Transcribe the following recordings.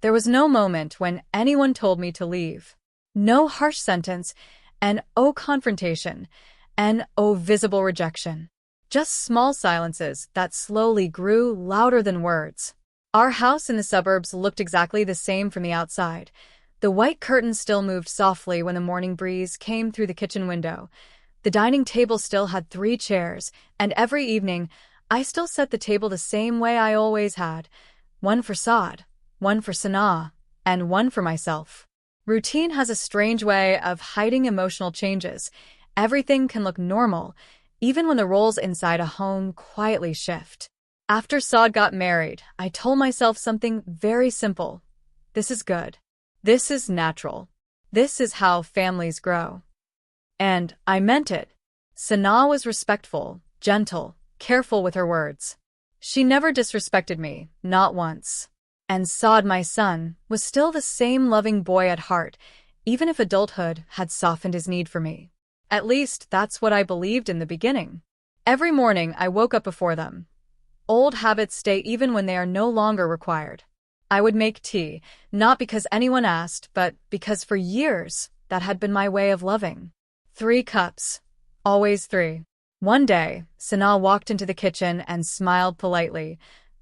There was no moment when anyone told me to leave. No harsh sentence, and oh confrontation, and oh visible rejection. Just small silences that slowly grew louder than words. Our house in the suburbs looked exactly the same from the outside. The white curtains still moved softly when the morning breeze came through the kitchen window. The dining table still had 3 chairs, and every evening, I still set the table the same way I always had. One for Saad, one for Sanaa, and one for myself. Routine has a strange way of hiding emotional changes. Everything can look normal, even when the roles inside a home quietly shift. After Saad got married, I told myself something very simple. This is good. This is natural. This is how families grow. And I meant it. Sanaa was respectful, gentle, careful with her words. She never disrespected me, not once. And Saad, my son, was still the same loving boy at heart, even if adulthood had softened his need for me. At least that's what I believed in the beginning. Every morning I woke up before them. Old habits stay even when they are no longer required. I would make tea, not because anyone asked, but because for years that had been my way of loving. 3 cups. Always 3. One day, Sanaa walked into the kitchen and smiled politely.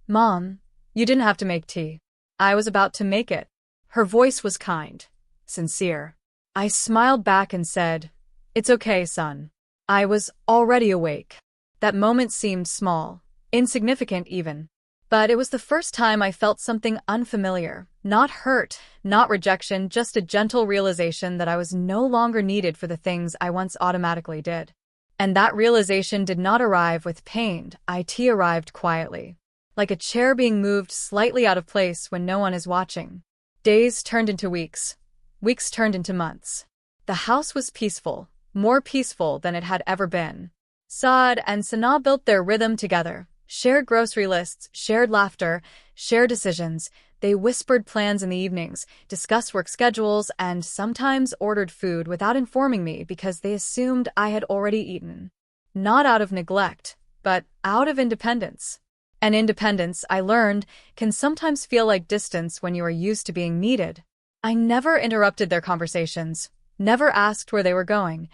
"Mom, you didn't have to make tea. I was about to make it." Her voice was kind, sincere. I smiled back and said, "It's okay, son." I was already awake. That moment seemed small, insignificant even. But it was the first time I felt something unfamiliar. Not hurt, not rejection, just a gentle realization that I was no longer needed for the things I once automatically did. And that realization did not arrive with pain. It arrived quietly, like a chair being moved slightly out of place when no one is watching. Days turned into weeks. Weeks turned into months. The house was peaceful, more peaceful than it had ever been. Saad and Sanaa built their rhythm together. Shared grocery lists, shared laughter, shared decisions. They whispered plans in the evenings, discussed work schedules, and sometimes ordered food without informing me because they assumed I had already eaten. Not out of neglect, but out of independence. And independence, I learned, can sometimes feel like distance when you are used to being needed. I never interrupted their conversations, never asked where they were going,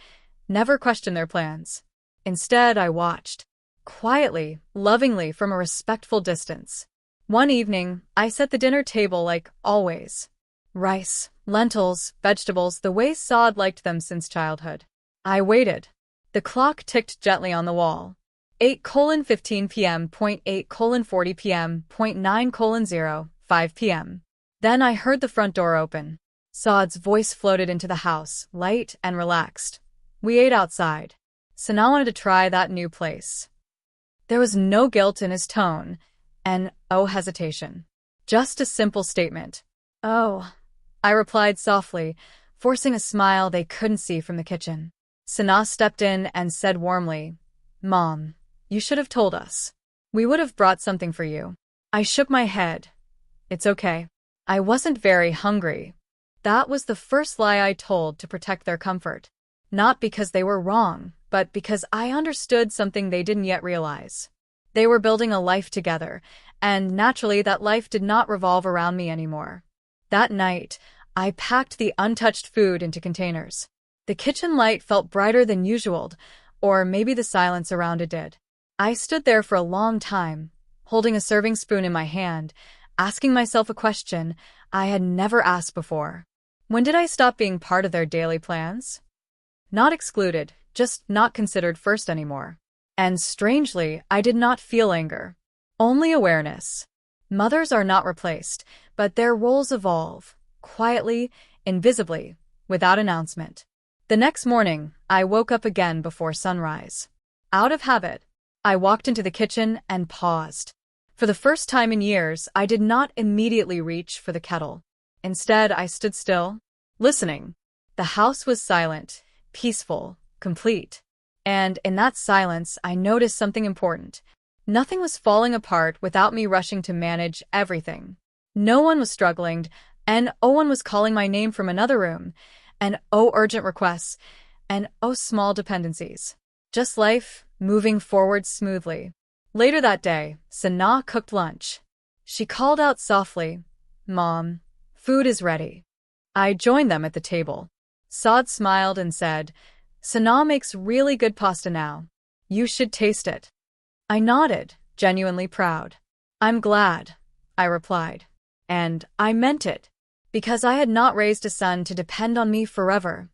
never questioned their plans. Instead, I watched. Quietly, lovingly, from a respectful distance. One evening, I set the dinner table like always. Rice, lentils, vegetables, the way Saad liked them since childhood. I waited. The clock ticked gently on the wall. 8:15 p.m. 8:40 p.m. 9:0 5 p.m. Then I heard the front door open. Saad's voice floated into the house, light and relaxed. We ate outside. Sanaa wanted to try that new place. There was no guilt in his tone, and oh hesitation. Just a simple statement. "Oh," I replied softly, forcing a smile they couldn't see from the kitchen. Sanaa stepped in and said warmly, "Mom, you should have told us. We would have brought something for you." I shook my head. "It's okay. I wasn't very hungry." That was the first lie I told to protect their comfort. Not because they were wrong, but because I understood something they didn't yet realize. They were building a life together, and naturally that life did not revolve around me anymore. That night, I packed the untouched food into containers. The kitchen light felt brighter than usual, or maybe the silence around it did. I stood there for a long time, holding a serving spoon in my hand, asking myself a question I had never asked before. When did I stop being part of their daily plans? Not excluded, just not considered first anymore. And strangely, I did not feel anger. Only awareness. Mothers are not replaced, but their roles evolve, quietly, invisibly, without announcement. The next morning, I woke up again before sunrise. Out of habit, I walked into the kitchen and paused. For the first time in years, I did not immediately reach for the kettle. Instead, I stood still, listening. The house was silent, peaceful, complete. And in that silence, I noticed something important. Nothing was falling apart without me rushing to manage everything. No one was struggling, and no one was calling my name from another room, and urgent requests, and small dependencies. Just life, moving forward smoothly. Later that day, Sanaa cooked lunch. She called out softly, "Mom, Food is ready. I joined them at the table. Saad smiled and said, Sana makes really good pasta now. You should taste it. I nodded, genuinely proud. I'm glad, I replied. And I meant it. Because I had not raised a son to depend on me forever.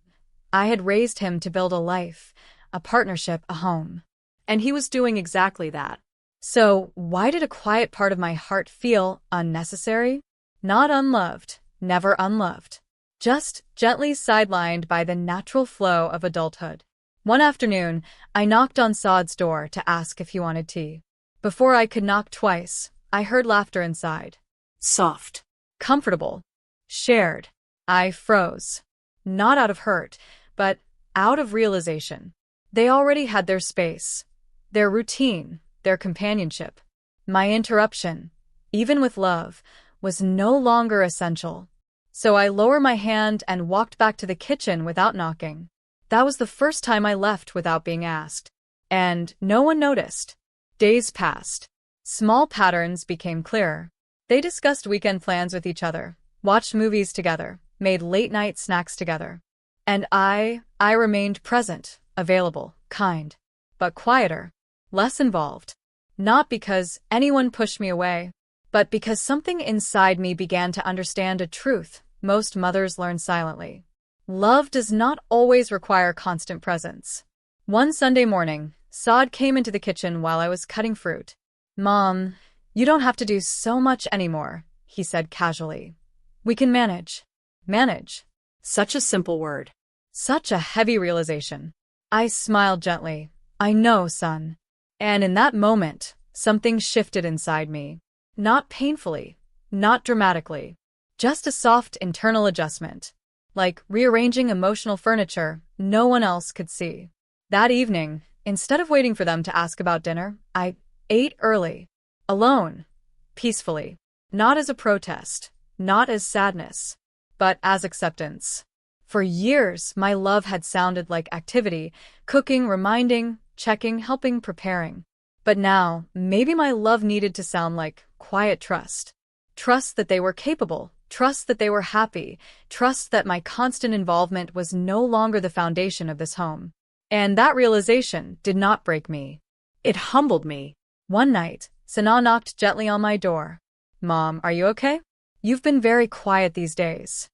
I had raised him to build a life, a partnership, a home. And he was doing exactly that. So, why did a quiet part of my heart feel unnecessary? Not unloved, never unloved. Just gently sidelined by the natural flow of adulthood. One afternoon, I knocked on Saad's door to ask if he wanted tea. Before I could knock twice, I heard laughter inside. Soft. Comfortable. Shared. I froze. Not out of hurt, but out of realization. They already had their space, their routine, their companionship. My interruption, even with love, was no longer essential. So I lowered my hand and walked back to the kitchen without knocking. That was the first time I left without being asked. And no one noticed. Days passed. Small patterns became clearer. They discussed weekend plans with each other, watched movies together, made late-night snacks together. And I remained present, available, kind, but quieter, less involved. Not because anyone pushed me away, but because something inside me began to understand a truth most mothers learn silently. Love does not always require constant presence. One Sunday morning, Saad came into the kitchen while I was cutting fruit. Mom, you don't have to do so much anymore, he said casually. We can manage. Manage. Such a simple word. Such a heavy realization. I smiled gently. I know, son. And in that moment, something shifted inside me. Not painfully, not dramatically. Just a soft internal adjustment. Like rearranging emotional furniture no one else could see. That evening, instead of waiting for them to ask about dinner, I ate early. Alone. Peacefully. Not as a protest. Not as sadness. But as acceptance. For years, my love had sounded like activity, cooking, reminding, checking, helping, preparing. But now, maybe my love needed to sound like quiet trust. Trust that they were capable. Trust that they were happy. Trust that my constant involvement was no longer the foundation of this home. And that realization did not break me. It humbled me. One night, Sana knocked gently on my door. Mom, are you okay? You've been very quiet these days.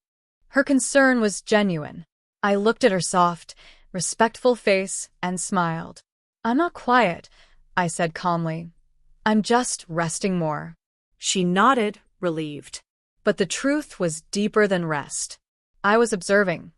Her concern was genuine. I looked at her soft, respectful face and smiled. I'm not quiet, I said calmly. I'm just resting more. She nodded, relieved. But the truth was deeper than rest. I was observing,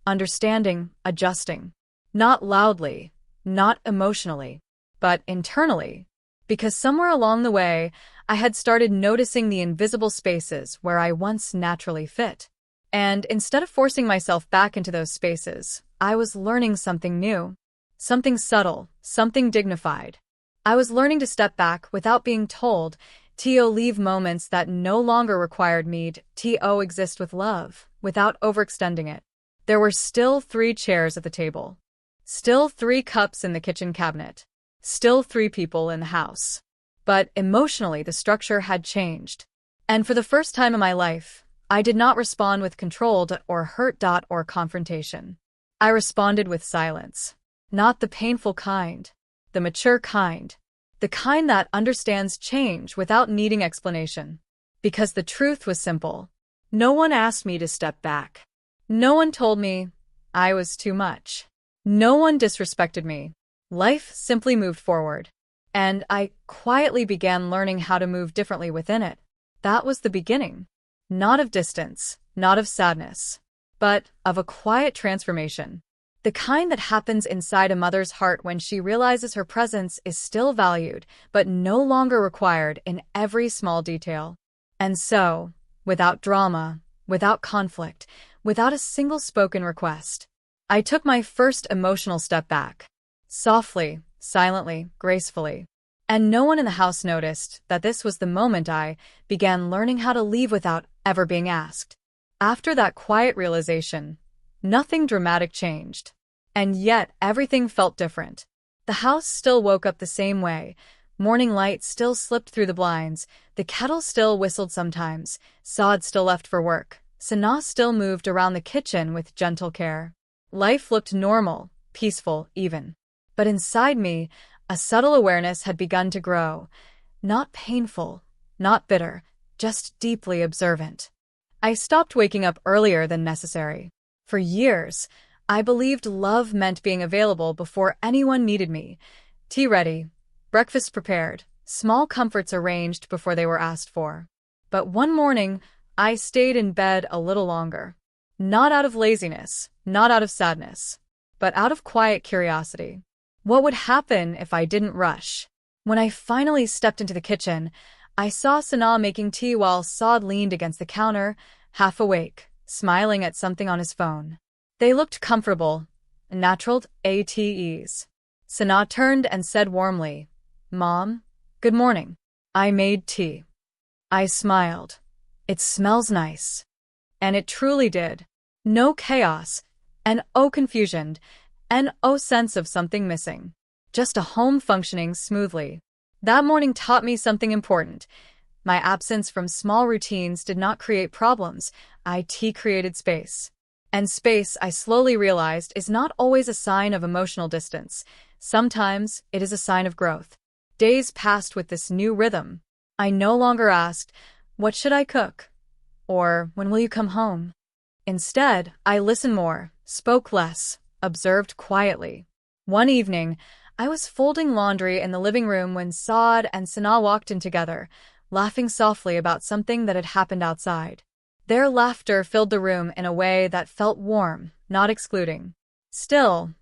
understanding, adjusting. Not loudly, not emotionally, but internally. Because somewhere along the way, I had started noticing the invisible spaces where I once naturally fit. And instead of forcing myself back into those spaces, I was learning something new. Something subtle, something dignified. I was learning to step back without being told, to leave moments that no longer required me to exist with love, without overextending it. There were still 3 chairs at the table. Still 3 cups in the kitchen cabinet. Still 3 people in the house. But emotionally, the structure had changed. And for the first time in my life, I did not respond with control or hurt or confrontation. I responded with silence. Not the painful kind. The mature kind. The kind that understands change without needing explanation. Because the truth was simple. No one asked me to step back. No one told me I was too much. No one disrespected me. Life simply moved forward. And I quietly began learning how to move differently within it. That was the beginning. Not of distance, not of sadness, but of a quiet transformation. The kind that happens inside a mother's heart when she realizes her presence is still valued, but no longer required in every small detail. And so, without drama, without conflict, without a single spoken request, I took my first emotional step back. Softly, silently, gracefully. And no one in the house noticed that this was the moment I began learning how to leave without ever being asked. After that quiet realization, nothing dramatic changed. And yet everything felt different. The house still woke up the same way. Morning light still slipped through the blinds. The kettle still whistled sometimes. Saad still left for work. Sana still moved around the kitchen with gentle care. Life looked normal, peaceful even. But inside me, a subtle awareness had begun to grow. Not painful, not bitter, just deeply observant. I stopped waking up earlier than necessary. For years, I believed love meant being available before anyone needed me. Tea ready, breakfast prepared, small comforts arranged before they were asked for. But one morning, I stayed in bed a little longer. Not out of laziness, not out of sadness, but out of quiet curiosity. What would happen if I didn't rush? When I finally stepped into the kitchen, I saw Sana making tea while Saad leaned against the counter, half awake, smiling at something on his phone. They looked comfortable, natural at ease. Sana turned and said warmly, "Mom, good morning. I made tea." I smiled. "It smells nice." And it truly did. No chaos, and confusion, and sense of something missing. Just a home functioning smoothly. That morning taught me something important. My absence from small routines did not create problems. It created space. And space, I slowly realized, is not always a sign of emotional distance. Sometimes it is a sign of growth. Days passed with this new rhythm. I no longer asked, "What should I cook?" or "When will you come home?" Instead, I listened more, spoke less, observed quietly. One evening, I was folding laundry in the living room when Saad and Sana walked in together, laughing softly about something that had happened outside. Their laughter filled the room in a way that felt warm, not excluding. Still,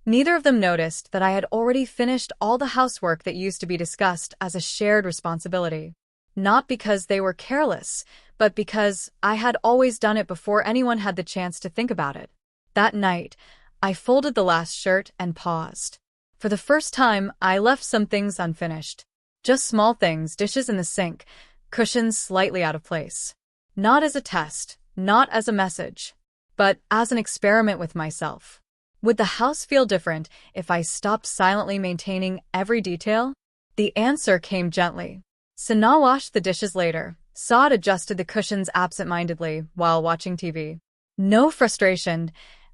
neither of them noticed that I had already finished all the housework that used to be discussed as a shared responsibility. Not because they were careless, but because I had always done it before anyone had the chance to think about it. That night, I folded the last shirt and paused. For the first time, I left some things unfinished. Just small things, dishes in the sink, cushions slightly out of place. Not as a test, not as a message, but as an experiment with myself. Would the house feel different if I stopped silently maintaining every detail? The answer came gently. Sana washed the dishes later. Saad adjusted the cushions absent-mindedly while watching TV. No frustration,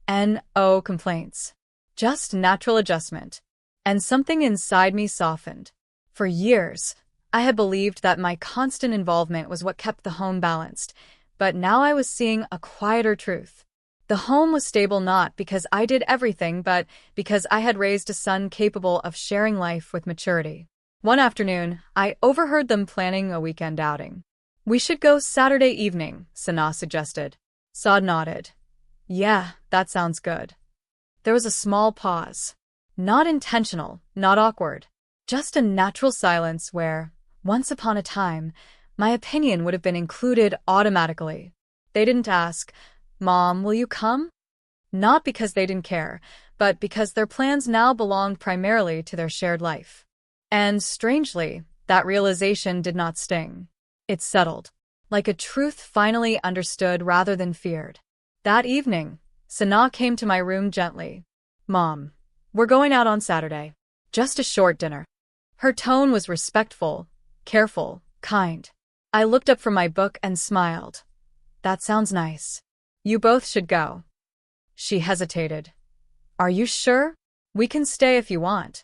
and complaints. Just natural adjustment. And something inside me softened. For years, I had believed that my constant involvement was what kept the home balanced, but now I was seeing a quieter truth. The home was stable not because I did everything, but because I had raised a son capable of sharing life with maturity. One afternoon, I overheard them planning a weekend outing. "We should go Saturday evening," Sana suggested. Saad nodded. "Yeah, that sounds good." There was a small pause. Not intentional, not awkward. Just a natural silence where, once upon a time, my opinion would have been included automatically. They didn't ask, "Mom, will you come?" Not because they didn't care, but because their plans now belonged primarily to their shared life. And strangely, that realization did not sting. It settled, like a truth finally understood rather than feared. That evening, Sana came to my room gently. "Mom, we're going out on Saturday. Just a short dinner." Her tone was respectful, careful, kind. I looked up from my book and smiled. "That sounds nice. You both should go." She hesitated. "Are you sure? We can stay if you want."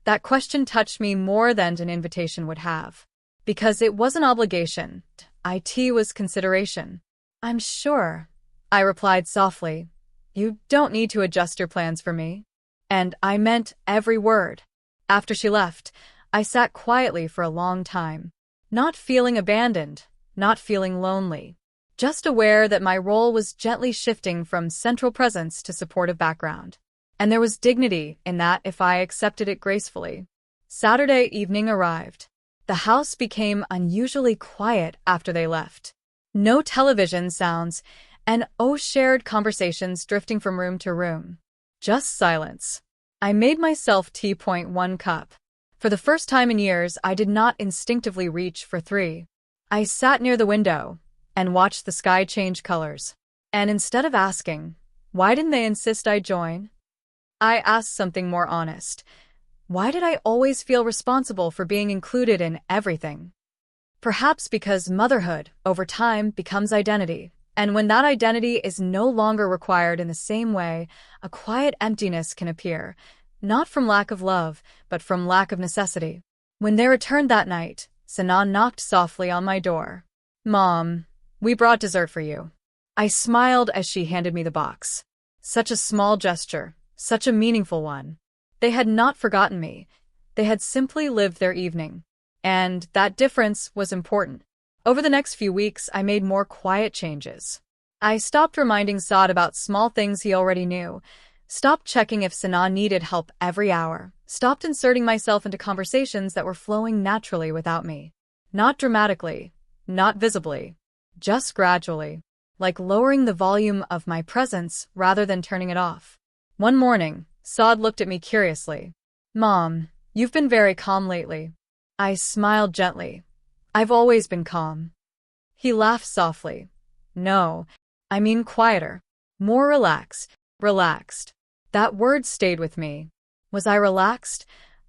That question touched me more than an invitation would have. Because it was an obligation. It was consideration. "I'm sure," I replied softly. "You don't need to adjust your plans for me." And I meant every word. After she left, I sat quietly for a long time. Not feeling abandoned, not feeling lonely. Just aware that my role was gently shifting from central presence to supportive background. And there was dignity in that if I accepted it gracefully. Saturday evening arrived. The house became unusually quiet after they left. No television sounds, and shared conversations drifting from room to room. Just silence. I made myself tea. 1 cup. For the first time in years, I did not instinctively reach for 3. I sat near the window and watched the sky change colors. And instead of asking, why didn't they insist I join? I asked something more honest. Why did I always feel responsible for being included in everything? Perhaps because motherhood, over time, becomes identity. And when that identity is no longer required in the same way, a quiet emptiness can appear, not from lack of love, but from lack of necessity. When they returned that night, Sana knocked softly on my door. "Mom, we brought dessert for you." I smiled as she handed me the box. Such a small gesture, such a meaningful one. They had not forgotten me. They had simply lived their evening. And that difference was important. Over the next few weeks, I made more quiet changes. I stopped reminding Saad about small things he already knew, stopped checking if Sana needed help every hour, stopped inserting myself into conversations that were flowing naturally without me. Not dramatically, not visibly, just gradually, like lowering the volume of my presence rather than turning it off. One morning, Saad looked at me curiously. "Mom, you've been very calm lately." I smiled gently. "I've always been calm." He laughed softly. "No, I mean quieter, more relaxed. That word stayed with me. Was I relaxed,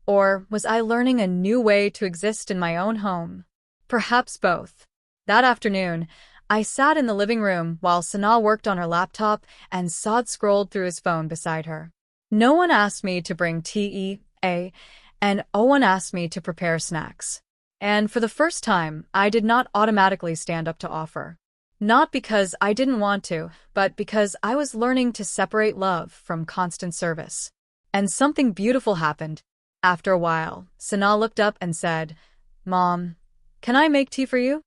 or was I learning a new way to exist in my own home? Perhaps both. That afternoon, I sat in the living room while Sana worked on her laptop and Saad scrolled through his phone beside her. No one asked me to bring tea, and no one asked me to prepare snacks. And for the first time, I did not automatically stand up to offer. Not because I didn't want to, but because I was learning to separate love from constant service. And something beautiful happened. After a while, Sana looked up and said, "Mom, can I make tea for you?"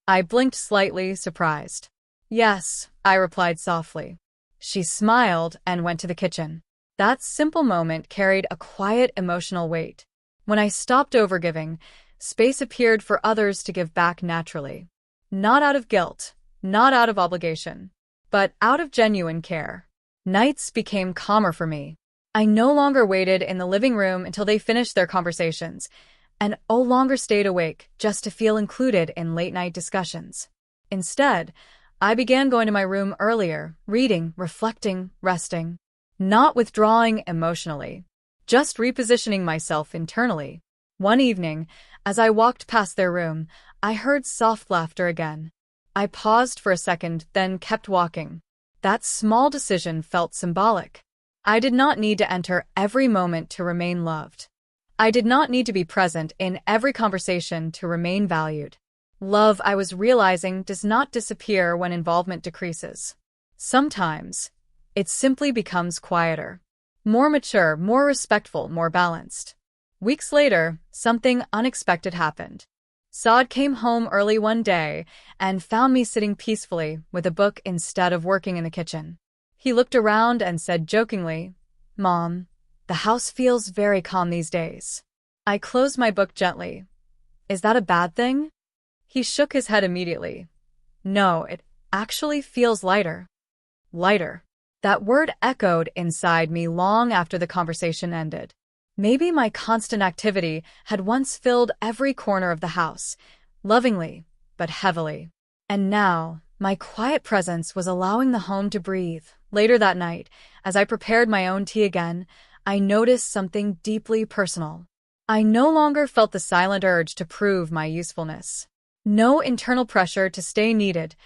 I blinked slightly, surprised. "Yes," I replied softly. She smiled and went to the kitchen. That simple moment carried a quiet emotional weight. When I stopped overgiving, space appeared for others to give back naturally. Not out of guilt, not out of obligation, but out of genuine care. Nights became calmer for me. I no longer waited in the living room until they finished their conversations, and no longer stayed awake just to feel included in late-night discussions. Instead, I began going to my room earlier, reading, reflecting, resting. Not withdrawing emotionally, just repositioning myself internally. One evening, as I walked past their room, I heard soft laughter again. I paused for a second, then kept walking. That small decision felt symbolic. I did not need to enter every moment to remain loved. I did not need to be present in every conversation to remain valued. Love, I was realizing, does not disappear when involvement decreases. Sometimes, it simply becomes quieter, more mature, more respectful, more balanced. Weeks later, something unexpected happened. Saad came home early one day and found me sitting peacefully with a book instead of working in the kitchen. He looked around and said jokingly, "Mom, the house feels very calm these days." I closed my book gently. "Is that a bad thing?" He shook his head immediately. "No, it actually feels lighter." Lighter. That word echoed inside me long after the conversation ended. Maybe my constant activity had once filled every corner of the house, lovingly, but heavily. And now, my quiet presence was allowing the home to breathe. Later that night, as I prepared my own tea again, I noticed something deeply personal. I no longer felt the silent urge to prove my usefulness. No internal pressure to stay needed,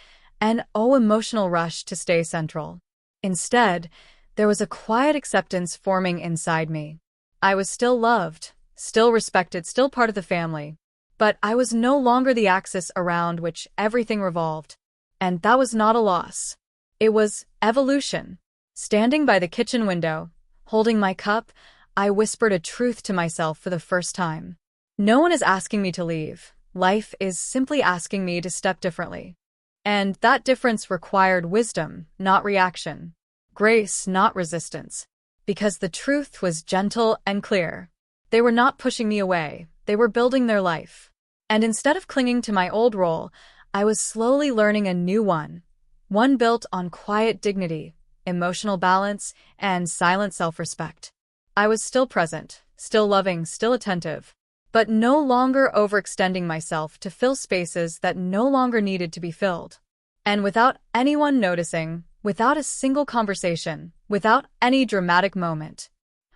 and no emotional rush to stay central. Instead, there was a quiet acceptance forming inside me. I was still loved, still respected, still part of the family. But I was no longer the axis around which everything revolved. And that was not a loss. It was evolution. Standing by the kitchen window, holding my cup, I whispered a truth to myself for the first time. No one is asking me to leave. Life is simply asking me to step differently. And that difference required wisdom, not reaction. Grace, not resistance. Because the truth was gentle and clear. They were not pushing me away. They were building their life. And instead of clinging to my old role, I was slowly learning a new one. One built on quiet dignity, emotional balance, and silent self-respect. I was still present, still loving, still attentive, but no longer overextending myself to fill spaces that no longer needed to be filled. And without anyone noticing, without a single conversation, without any dramatic moment,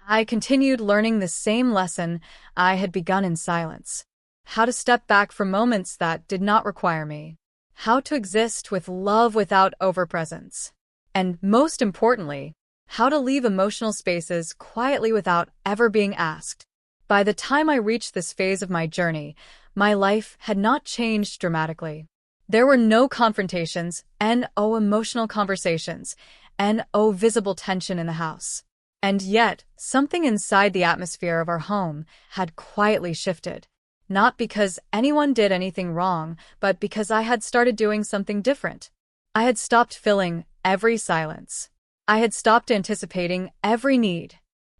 I continued learning the same lesson I had begun in silence. How to step back from moments that did not require me. how to exist with love without overpresence, and most importantly, how to leave emotional spaces quietly without ever being asked. By the time I reached this phase of my journey, my life had not changed dramatically. There were no confrontations, no emotional conversations, no visible tension in the house. And yet, something inside the atmosphere of our home had quietly shifted. Not because anyone did anything wrong, but because I had started doing something different. I had stopped filling every silence. I had stopped anticipating every need.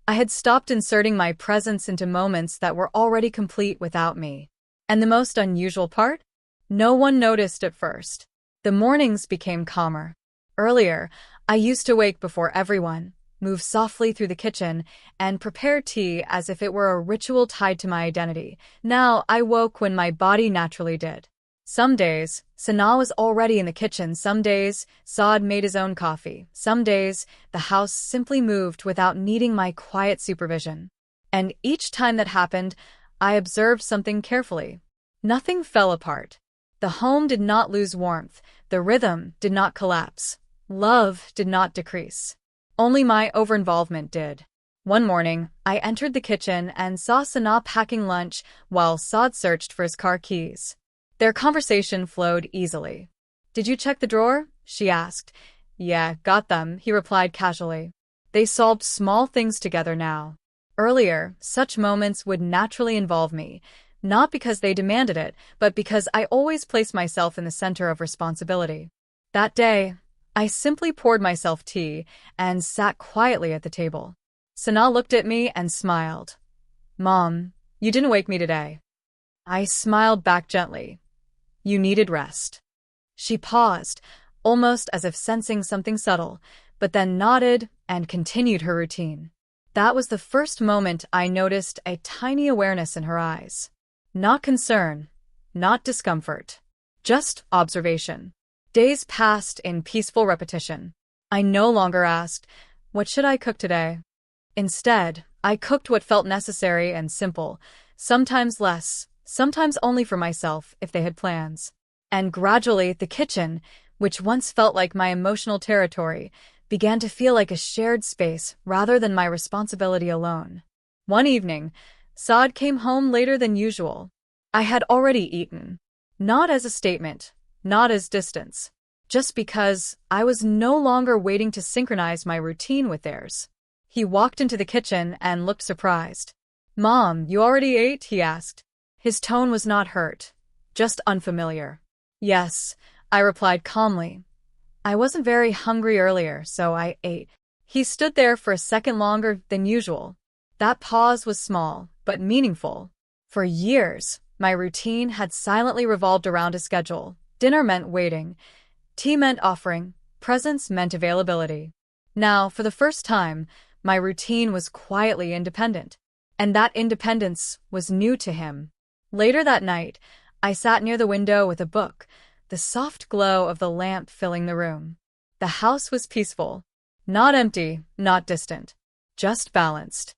I had stopped inserting my presence into moments that were already complete without me. And the most unusual part? No one noticed at first. The mornings became calmer. Earlier, I used to wake before everyone, move softly through the kitchen, and prepare tea as if it were a ritual tied to my identity. Now I woke when my body naturally did. Some days, Sanaa was already in the kitchen. Some days, Saad made his own coffee. Some days, the house simply moved without needing my quiet supervision. And each time that happened, I observed something carefully. Nothing fell apart. The home did not lose warmth. The rhythm did not collapse. Love did not decrease. Only my overinvolvement did. One morning, I entered the kitchen and saw Sanaa packing lunch while Saad searched for his car keys. Their conversation flowed easily. "Did you check the drawer?" she asked. "Yeah, got them," he replied casually. They solved small things together now. Earlier, such moments would naturally involve me, not because they demanded it, but because I always placed myself in the center of responsibility. That day, I simply poured myself tea and sat quietly at the table. Sanaa looked at me and smiled. "Mom, you didn't wake me today." I smiled back gently. "You needed rest." She paused, almost as if sensing something subtle, but then nodded and continued her routine. That was the first moment I noticed a tiny awareness in her eyes. Not concern, not discomfort, just observation. Days passed in peaceful repetition. I no longer asked, "What should I cook today?" Instead, I cooked what felt necessary and simple, sometimes less, sometimes only for myself if they had plans. And gradually, the kitchen, which once felt like my emotional territory, began to feel like a shared space rather than my responsibility alone. One evening, Saad came home later than usual. I had already eaten. Not as a statement, not as distance, just because I was no longer waiting to synchronize my routine with theirs. He walked into the kitchen and looked surprised. "Mom, you already ate?" he asked. His tone was not hurt, just unfamiliar. "Yes," I replied calmly. "I wasn't very hungry earlier, so I ate." He stood there for a second longer than usual. That pause was small, but meaningful. For years, my routine had silently revolved around a schedule. Dinner meant waiting. Tea meant offering. Presence meant availability. Now, for the first time, my routine was quietly independent. And that independence was new to him. Later that night, I sat near the window with a book, the soft glow of the lamp filling the room. The house was peaceful. Not empty, not distant. Just balanced.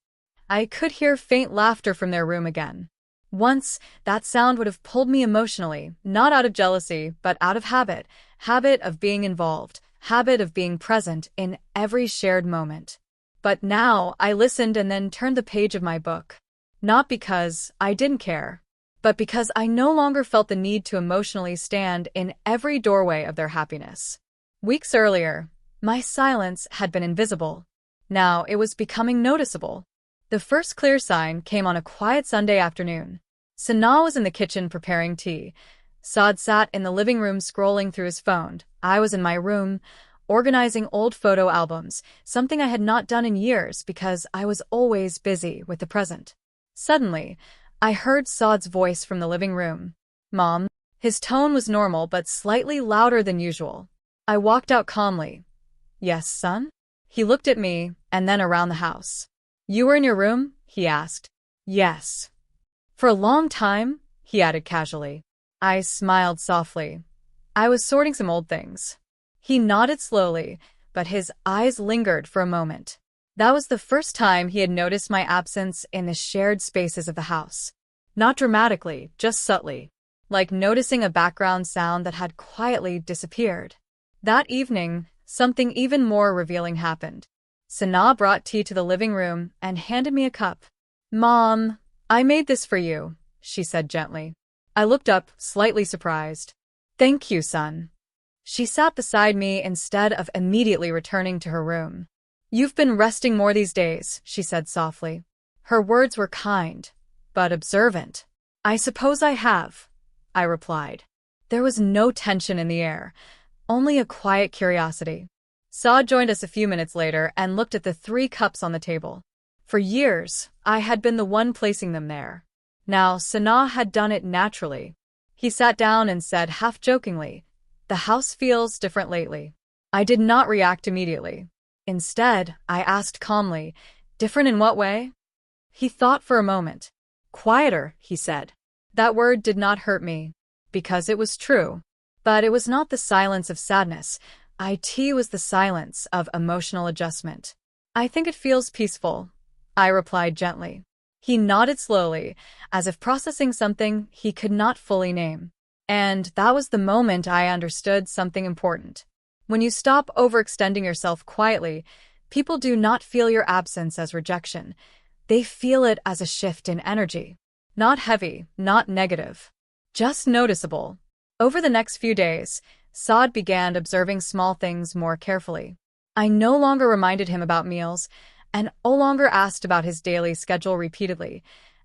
I could hear faint laughter from their room again. Once, that sound would have pulled me emotionally, not out of jealousy, but out of habit. Habit of being involved. Habit of being present in every shared moment. But now, I listened and then turned the page of my book. Not because I didn't care, but because I no longer felt the need to emotionally stand in every doorway of their happiness. Weeks earlier, my silence had been invisible. Now it was becoming noticeable. The first clear sign came on a quiet Sunday afternoon. Sanaa was in the kitchen preparing tea. Saad sat in the living room scrolling through his phone. I was in my room, organizing old photo albums, something I had not done in years because I was always busy with the present. Suddenly, I heard Saad's voice from the living room. "Mom." His tone was normal but slightly louder than usual. I walked out calmly. "Yes, son?" He looked at me and then around the house. "You were in your room?" he asked. "Yes." "For a long time?" he added casually. I smiled softly. "I was sorting some old things." He nodded slowly, but his eyes lingered for a moment. That was the first time he had noticed my absence in the shared spaces of the house. Not dramatically, just subtly. like noticing a background sound that had quietly disappeared. That evening, something even more revealing happened. Sana brought tea to the living room and handed me a cup. "Mom, I made this for you," she said gently. I looked up, slightly surprised. "Thank you, son." She sat beside me instead of immediately returning to her room. "You've been resting more these days," she said softly. Her words were kind, but observant. "I suppose I have," I replied. There was no tension in the air, only a quiet curiosity. Saad joined us a few minutes later and looked at the 3 cups on the table. For years, I had been the one placing them there. Now, Sana had done it naturally. He sat down and said half-jokingly, "The house feels different lately." I did not react immediately. Instead, I asked calmly, "Different in what way?" He thought for a moment. "Quieter," he said. That word did not hurt me, because it was true. But it was not the silence of sadness. It was the silence of emotional adjustment. "I think it feels peaceful," I replied gently. He nodded slowly, as if processing something he could not fully name. And that was the moment I understood something important. When you stop overextending yourself quietly, people do not feel your absence as rejection. They feel it as a shift in energy. Not heavy, not negative. Just noticeable. Over the next few days, Saad began observing small things more carefully. I no longer reminded him about meals, and no longer asked about his daily schedule repeatedly,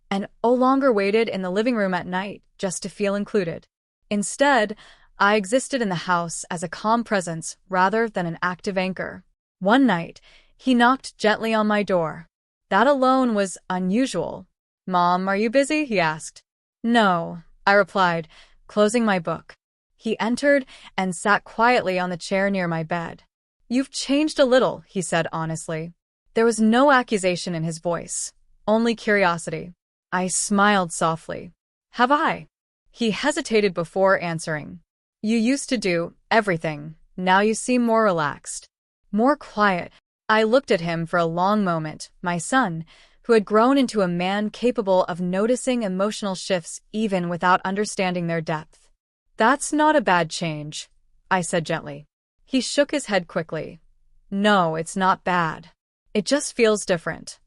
and no longer waited in the living room at night just to feel included. Instead, I existed in the house as a calm presence rather than an active anchor. One night, he knocked gently on my door. That alone was unusual. "Mom, are you busy?" he asked. "No," I replied, closing my book. He entered and sat quietly on the chair near my bed. "You've changed a little," he said honestly. There was no accusation in his voice, only curiosity. I smiled softly. "Have I?" He hesitated before answering. "You used to do everything. Now you seem more relaxed. More quiet." I looked at him for a long moment, my son, who had grown into a man capable of noticing emotional shifts even without understanding their depth. "That's not a bad change," I said gently. He shook his head quickly. "No, it's not bad. It just feels different."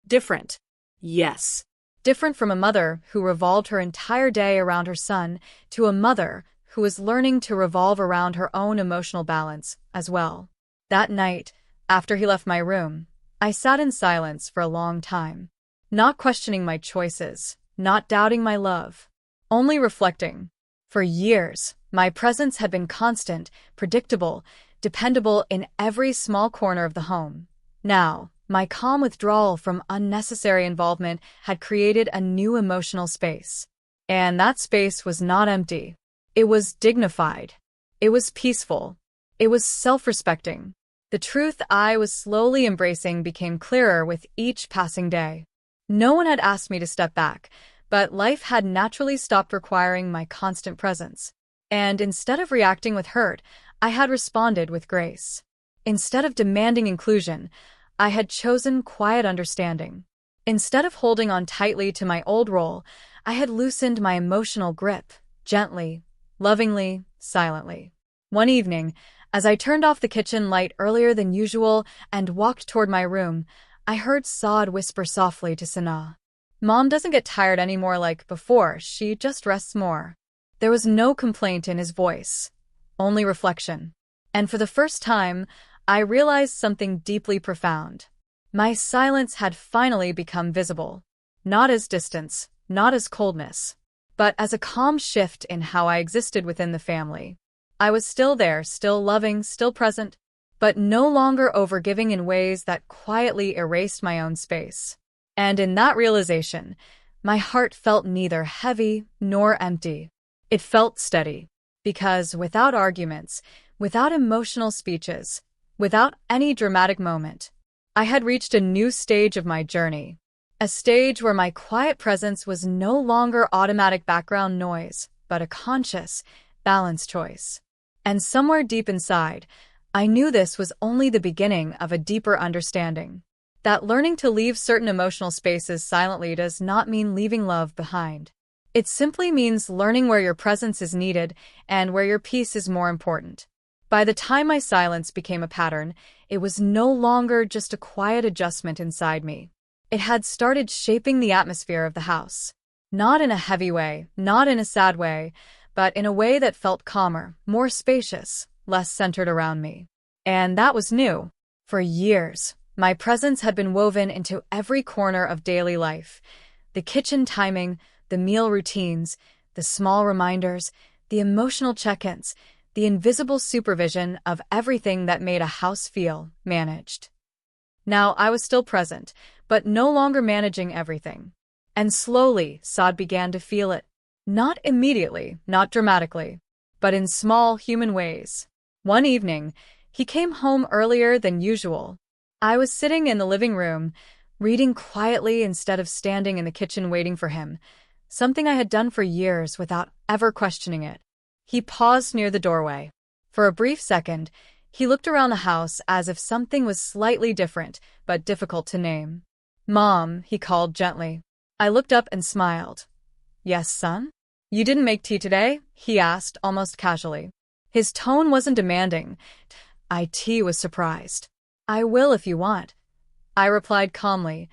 Different. Yes. Different from a mother who revolved her entire day around her son to a mother who was learning to revolve around her own emotional balance as well. That night, after he left my room, I sat in silence for a long time, not questioning my choices, not doubting my love, only reflecting. For years, my presence had been constant, predictable, dependable in every small corner of the home. Now, my calm withdrawal from unnecessary involvement had created a new emotional space. And that space was not empty. It was dignified. It was peaceful. It was self-respecting. The truth I was slowly embracing became clearer with each passing day. No one had asked me to step back, but life had naturally stopped requiring my constant presence. And instead of reacting with hurt, I had responded with grace. Instead of demanding inclusion, I had chosen quiet understanding. Instead of holding on tightly to my old role, I had loosened my emotional grip, gently, lovingly, silently. One evening, as I turned off the kitchen light earlier than usual and walked toward my room, I heard Saad whisper softly to Sana. "Mom doesn't get tired anymore like before, she just rests more." There was no complaint in his voice, only reflection. And for the first time, I realized something deeply profound. My silence had finally become visible, not as distance, not as coldness, but as a calm shift in how I existed within the family. I was still there, still loving, still present, but no longer overgiving in ways that quietly erased my own space. And in that realization, my heart felt neither heavy nor empty. It felt steady, because without arguments, without emotional speeches, without any dramatic moment, I had reached a new stage of my journey. A stage where my quiet presence was no longer automatic background noise, but a conscious, balanced choice. And somewhere deep inside, I knew this was only the beginning of a deeper understanding. That learning to leave certain emotional spaces silently does not mean leaving love behind. It simply means learning where your presence is needed and where your peace is more important. By the time my silence became a pattern, it was no longer just a quiet adjustment inside me. It had started shaping the atmosphere of the house. Not in a heavy way, not in a sad way, but in a way that felt calmer, more spacious, less centered around me. And that was new. For years, my presence had been woven into every corner of daily life. The kitchen timing, the meal routines, the small reminders, the emotional check-ins, the invisible supervision of everything that made a house feel managed. Now I was still present, but no longer managing everything. And slowly, Saad began to feel it. Not immediately, not dramatically, but in small human ways. One evening, he came home earlier than usual. I was sitting in the living room, reading quietly instead of standing in the kitchen waiting for him, something I had done for years without ever questioning it. He paused near the doorway. For a brief second, he looked around the house as if something was slightly different, but difficult to name. "Mom," he called gently. I looked up and smiled. "Yes, son? You didn't make tea today?" he asked, almost casually. His tone wasn't demanding. It was surprised. "I will if you want," I replied calmly.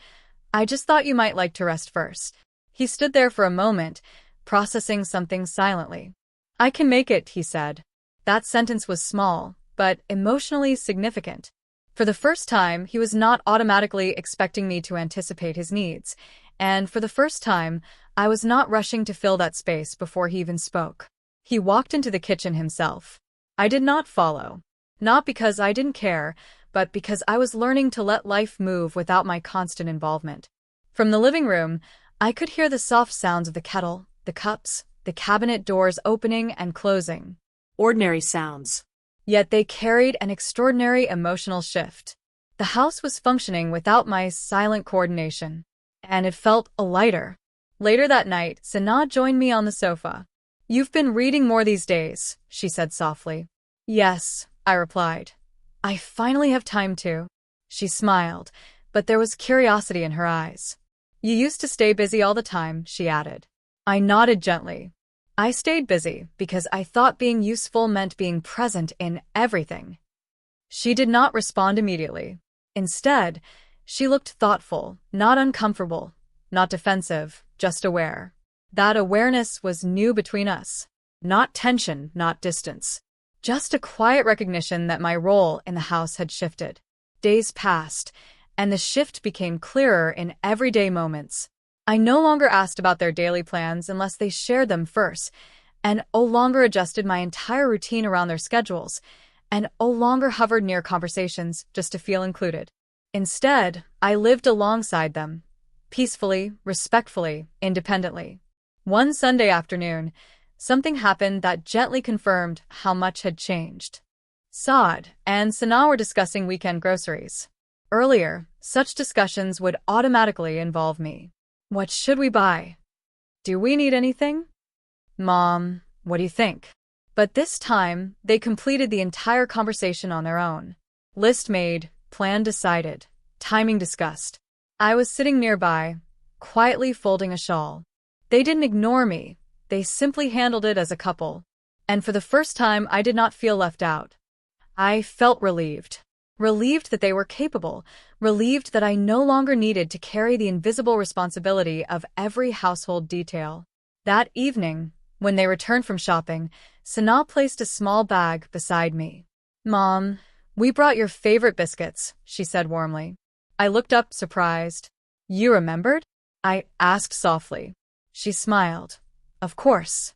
"I just thought you might like to rest first." He stood there for a moment, processing something silently. "I can make it," he said. That sentence was small, but emotionally significant. For the first time, he was not automatically expecting me to anticipate his needs, and for the first time, I was not rushing to fill that space before he even spoke. He walked into the kitchen himself. I did not follow. Not because I didn't care, but because I was learning to let life move without my constant involvement. From the living room, I could hear the soft sounds of the kettle, the cups, the cabinet doors opening and closing. Ordinary sounds. Yet they carried an extraordinary emotional shift. The house was functioning without my silent coordination, and it felt lighter. Later that night, Sanaa joined me on the sofa. "You've been reading more these days," she said softly. "Yes," I replied. "I finally have time to." She smiled, but there was curiosity in her eyes. "You used to stay busy all the time," she added. I nodded gently. I stayed busy because I thought being useful meant being present in everything. She did not respond immediately. Instead, she looked thoughtful, not uncomfortable, not defensive, just aware. That awareness was new between us. Not tension, not distance. Just a quiet recognition that my role in the house had shifted. Days passed, and the shift became clearer in everyday moments. I no longer asked about their daily plans unless they shared them first, and no longer adjusted my entire routine around their schedules, and no longer hovered near conversations just to feel included. Instead, I lived alongside them, peacefully, respectfully, independently. One Sunday afternoon, something happened that gently confirmed how much had changed. Saad and Sanaa were discussing weekend groceries. Earlier, such discussions would automatically involve me. "What should we buy? Do we need anything? Mom, what do you think?" But this time, they completed the entire conversation on their own. List made, plan decided, timing discussed. I was sitting nearby, quietly folding a shawl. They didn't ignore me. They simply handled it as a couple. And for the first time, I did not feel left out. I felt relieved. Relieved that they were capable, relieved that I no longer needed to carry the invisible responsibility of every household detail. That evening, when they returned from shopping, Sanaa placed a small bag beside me. "Mom, we brought your favorite biscuits," she said warmly. I looked up, surprised. "You remembered?" I asked softly. She smiled. "Of course."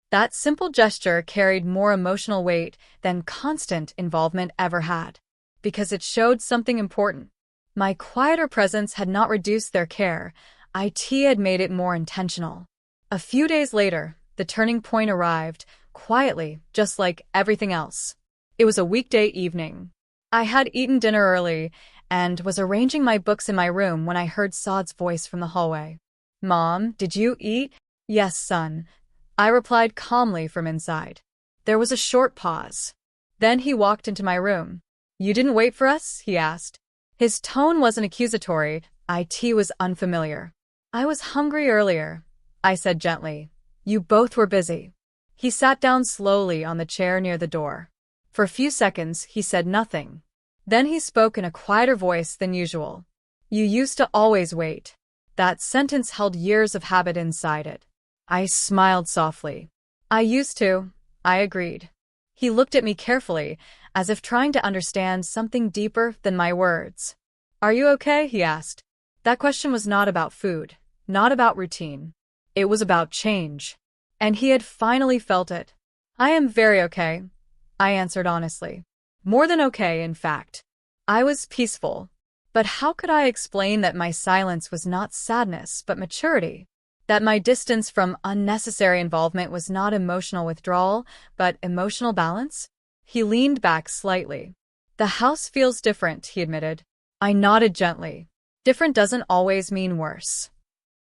That simple gesture carried more emotional weight than constant involvement ever had. Because it showed something important. My quieter presence had not reduced their care. It had made it more intentional. A few days later, the turning point arrived, quietly, just like everything else. It was a weekday evening. I had eaten dinner early and was arranging my books in my room when I heard Saad's voice from the hallway. "Mom, did you eat?" "Yes, son," I replied calmly from inside. There was a short pause. Then he walked into my room. "You didn't wait for us?" he asked. His tone wasn't accusatory. It was unfamiliar. "I was hungry earlier," I said gently. You both were busy. He sat down slowly on the chair near the door. For a few seconds, he said nothing. Then he spoke in a quieter voice than usual. You used to always wait. That sentence held years of habit inside it. I smiled softly. I used to, I agreed. He looked at me carefully, as if trying to understand something deeper than my words. Are you okay? He asked. That question was not about food, not about routine. It was about change. And he had finally felt it. I am very okay, I answered honestly. More than okay, in fact. I was peaceful. But how could I explain that my silence was not sadness but maturity? That my distance from unnecessary involvement was not emotional withdrawal, but emotional balance? He leaned back slightly. The house feels different, he admitted. I nodded gently. Different doesn't always mean worse.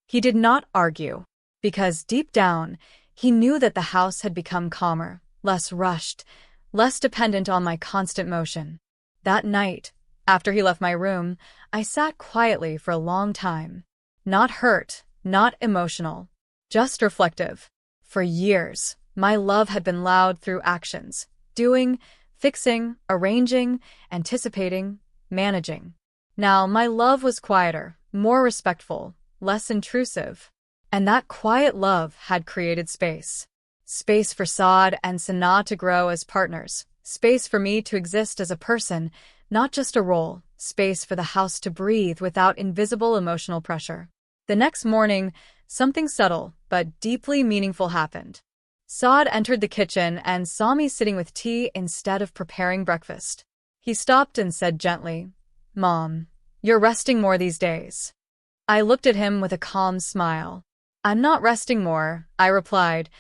He did not argue, because deep down, he knew that the house had become calmer, less rushed, less dependent on my constant motion. That night, after he left my room, I sat quietly for a long time. Not hurt, not emotional, just reflective. For years, my love had been loud through actions, doing, fixing, arranging, anticipating, managing. Now my love was quieter, more respectful, less intrusive. And that quiet love had created space. Space for Saad and Sana to grow as partners. Space for me to exist as a person, not just a role. Space for the house to breathe without invisible emotional pressure. The next morning, something subtle but deeply meaningful happened. Saad entered the kitchen and saw me sitting with tea instead of preparing breakfast. He stopped and said gently, Mom, you're resting more these days. I looked at him with a calm smile. I'm not resting more, I replied.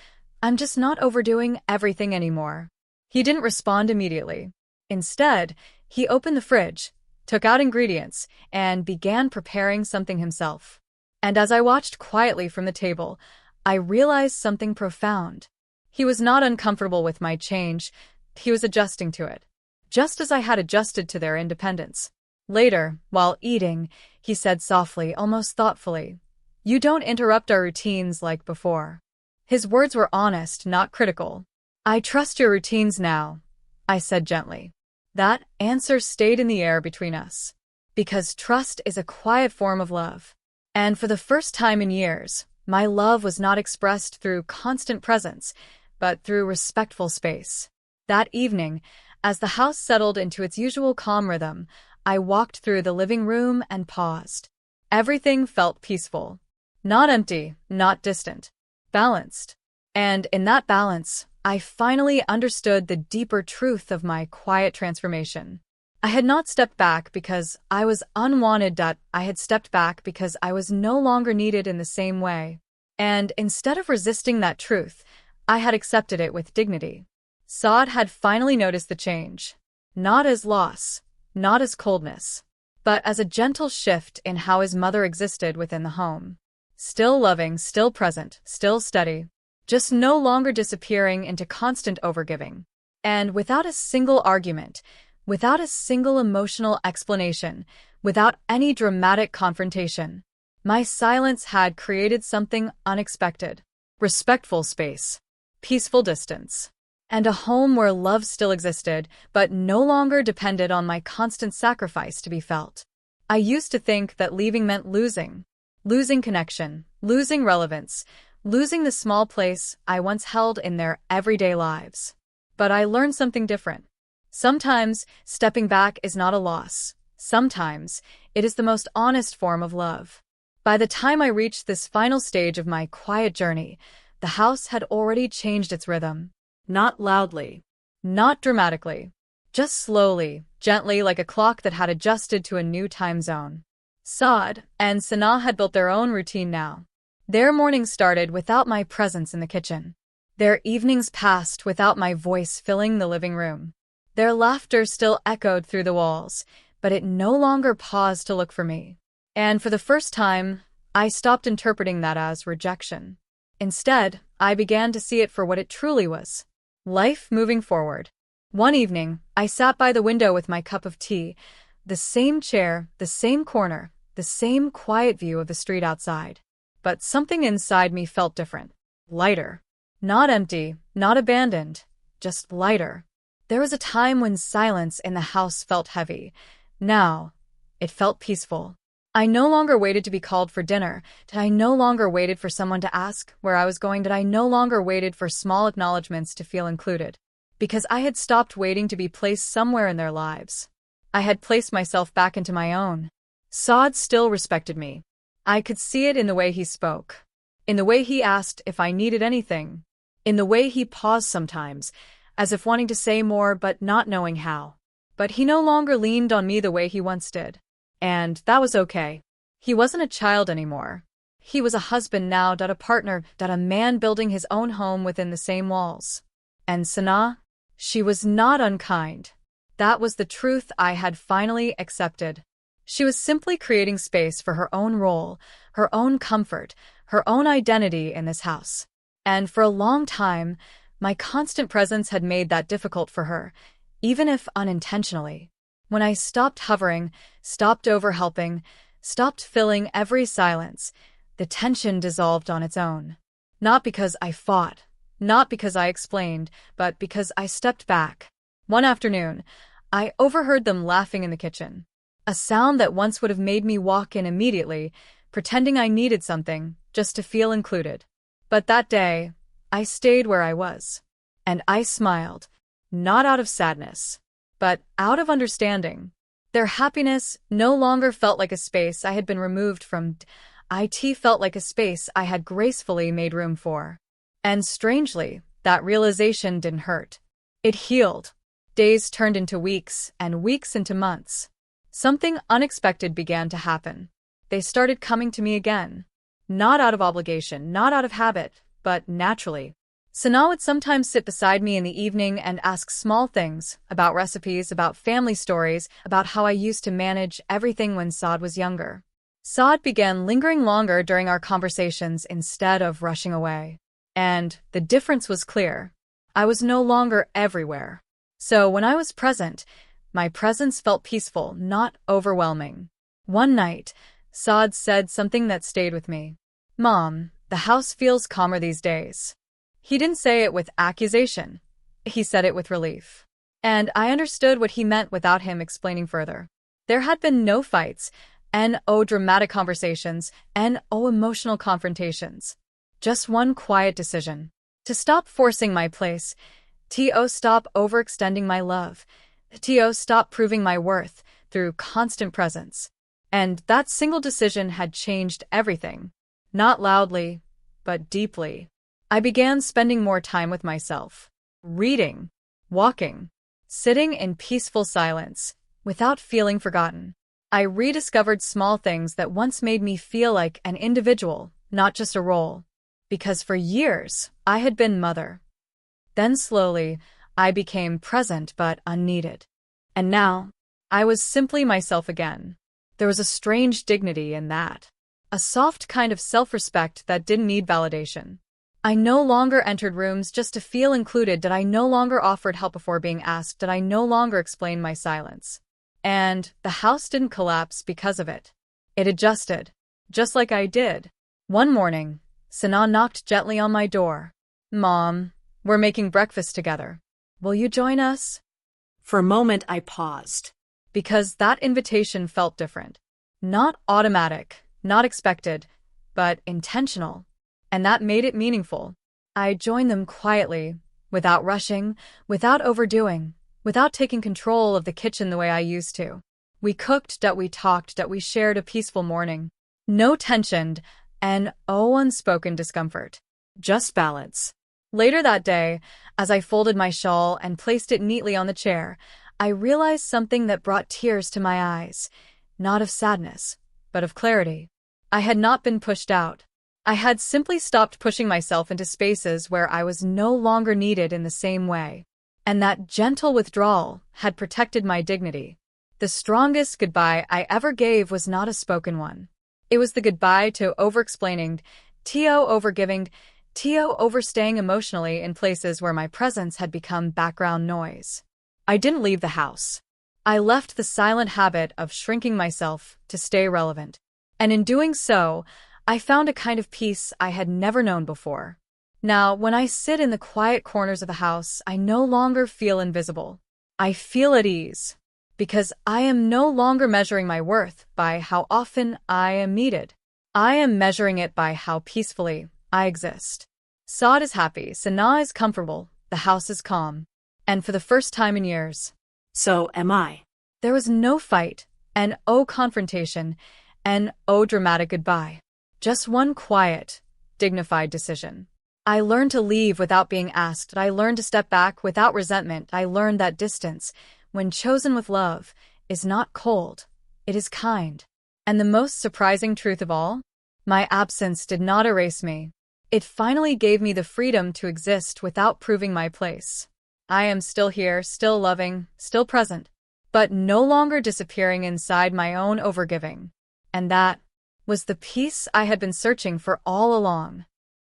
I'm just not overdoing everything anymore. He didn't respond immediately. Instead, he opened the fridge, took out ingredients, and began preparing something himself. And as I watched quietly from the table, I realized something profound. He was not uncomfortable with my change, he was adjusting to it, just as I had adjusted to their independence. Later, while eating, he said softly, almost thoughtfully, You don't interrupt our routines like before. His words were honest, not critical. I trust your routines now, I said gently. That answer stayed in the air between us. Because trust is a quiet form of love. And for the first time in years, my love was not expressed through constant presence, but through respectful space. That evening, as the house settled into its usual calm rhythm, I walked through the living room and paused. Everything felt peaceful. Not empty, not distant. Balanced. And in that balance, I finally understood the deeper truth of my quiet transformation. I had not stepped back because I was unwanted. I had stepped back because I was no longer needed in the same way. And instead of resisting that truth, I had accepted it with dignity. Saad had finally noticed the change. Not as loss, not as coldness, but as a gentle shift in how his mother existed within the home. Still loving, still present, still steady, just no longer disappearing into constant overgiving. And without a single argument, without a single emotional explanation, without any dramatic confrontation, my silence had created something unexpected. Respectful space, peaceful distance, and a home where love still existed, but no longer depended on my constant sacrifice to be felt. I used to think that leaving meant losing connection, losing relevance, losing the small place I once held in their everyday lives. But I learned something different. Sometimes stepping back is not a loss. Sometimes it is the most honest form of love. By the time I reached this final stage of my quiet journey, the house had already changed its rhythm. Not loudly, not dramatically, just slowly, gently, like a clock that had adjusted to a new time zone. Saad and Sana had built their own routine now. Their mornings started without my presence in the kitchen. Their evenings passed without my voice filling the living room. Their laughter still echoed through the walls, but it no longer paused to look for me. And for the first time, I stopped interpreting that as rejection. Instead, I began to see it for what it truly was. Life moving forward. One evening, I sat by the window with my cup of tea, the same chair, the same corner, the same quiet view of the street outside. but something inside me felt different. Lighter. Not empty, not abandoned, just lighter. There was a time when silence in the house felt heavy. Now, it felt peaceful. I no longer waited to be called for dinner. I no longer waited for someone to ask where I was going. I no longer waited for small acknowledgments to feel included. Because I had stopped waiting to be placed somewhere in their lives. I had placed myself back into my own. Saad still respected me. I could see it in the way he spoke. In the way he asked if I needed anything. In the way he paused sometimes, as if wanting to say more but not knowing how. But he no longer leaned on me the way he once did. And that was okay. He wasn't a child anymore. He was a husband now, a partner, a man building his own home within the same walls. And Sana? She was not unkind. That was the truth I had finally accepted. She was simply creating space for her own role, her own comfort, her own identity in this house. And for a long time, my constant presence had made that difficult for her, even if unintentionally. When I stopped hovering, stopped overhelping, stopped filling every silence, the tension dissolved on its own. Not because I fought, not because I explained, but because I stepped back. One afternoon, I overheard them laughing in the kitchen. A sound that once would have made me walk in immediately, pretending I needed something, just to feel included. But that day, I stayed where I was. And I smiled, not out of sadness, but out of understanding. Their happiness no longer felt like a space I had been removed from. It felt like a space I had gracefully made room for. And strangely, that realization didn't hurt. It healed. Days turned into weeks, and weeks into months. Something unexpected began to happen. They started coming to me again. Not out of obligation, not out of habit, but naturally. Sana would sometimes sit beside me in the evening and ask small things, about recipes, about family stories, about how I used to manage everything when Saad was younger. Saad began lingering longer during our conversations instead of rushing away. And the difference was clear. I was no longer everywhere. So when I was present, my presence felt peaceful, not overwhelming. One night, Saad said something that stayed with me. "Mom, the house feels calmer these days." He didn't say it with accusation. He said it with relief. And I understood what he meant without him explaining further. There had been no fights, no dramatic conversations, no emotional confrontations. Just one quiet decision. To stop forcing my place. To stop overextending my love. To stop proving my worth through constant presence. And that single decision had changed everything. Not loudly, but deeply. I began spending more time with myself. Reading. Walking. Sitting in peaceful silence, without feeling forgotten. I rediscovered small things that once made me feel like an individual, not just a role. Because for years, I had been mother. Then slowly, I became present but unneeded. And now, I was simply myself again. There was a strange dignity in that. A soft kind of self-respect that didn't need validation. I no longer entered rooms just to feel included. I no longer offered help before being asked. I no longer explained my silence. And the house didn't collapse because of it. It adjusted, just like I did. One morning, Sana knocked gently on my door. "Mom, we're making breakfast together. Will you join us?" For a moment, I paused. Because that invitation felt different. Not automatic, not expected, but intentional. And that made it meaningful. I joined them quietly, without rushing, without overdoing, without taking control of the kitchen the way I used to. We cooked, we talked, we shared a peaceful morning. No tension, and unspoken discomfort. Just balance. Later that day, as I folded my shawl and placed it neatly on the chair, I realized something that brought tears to my eyes. Not of sadness, but of clarity. I had not been pushed out. I had simply stopped pushing myself into spaces where I was no longer needed in the same way. And that gentle withdrawal had protected my dignity. The strongest goodbye I ever gave was not a spoken one. It was the goodbye to over-explaining, to over-giving, to overstaying emotionally in places where my presence had become background noise. I didn't leave the house. I left the silent habit of shrinking myself to stay relevant. And in doing so, I found a kind of peace I had never known before. Now, when I sit in the quiet corners of the house, I no longer feel invisible. I feel at ease, because I am no longer measuring my worth by how often I am needed. I am measuring it by how peacefully I exist. Saad is happy, Sanaa is comfortable, the house is calm. And for the first time in years, So am I. there was no fight, and confrontation, and dramatic goodbye. Just one quiet, dignified decision. I learned to leave without being asked. I learned to step back without resentment. I learned that distance, when chosen with love, is not cold, it is kind. And the most surprising truth of all? My absence did not erase me. It finally gave me the freedom to exist without proving my place. I am still here, still loving, still present, but no longer disappearing inside my own overgiving. And that was the peace I had been searching for all along.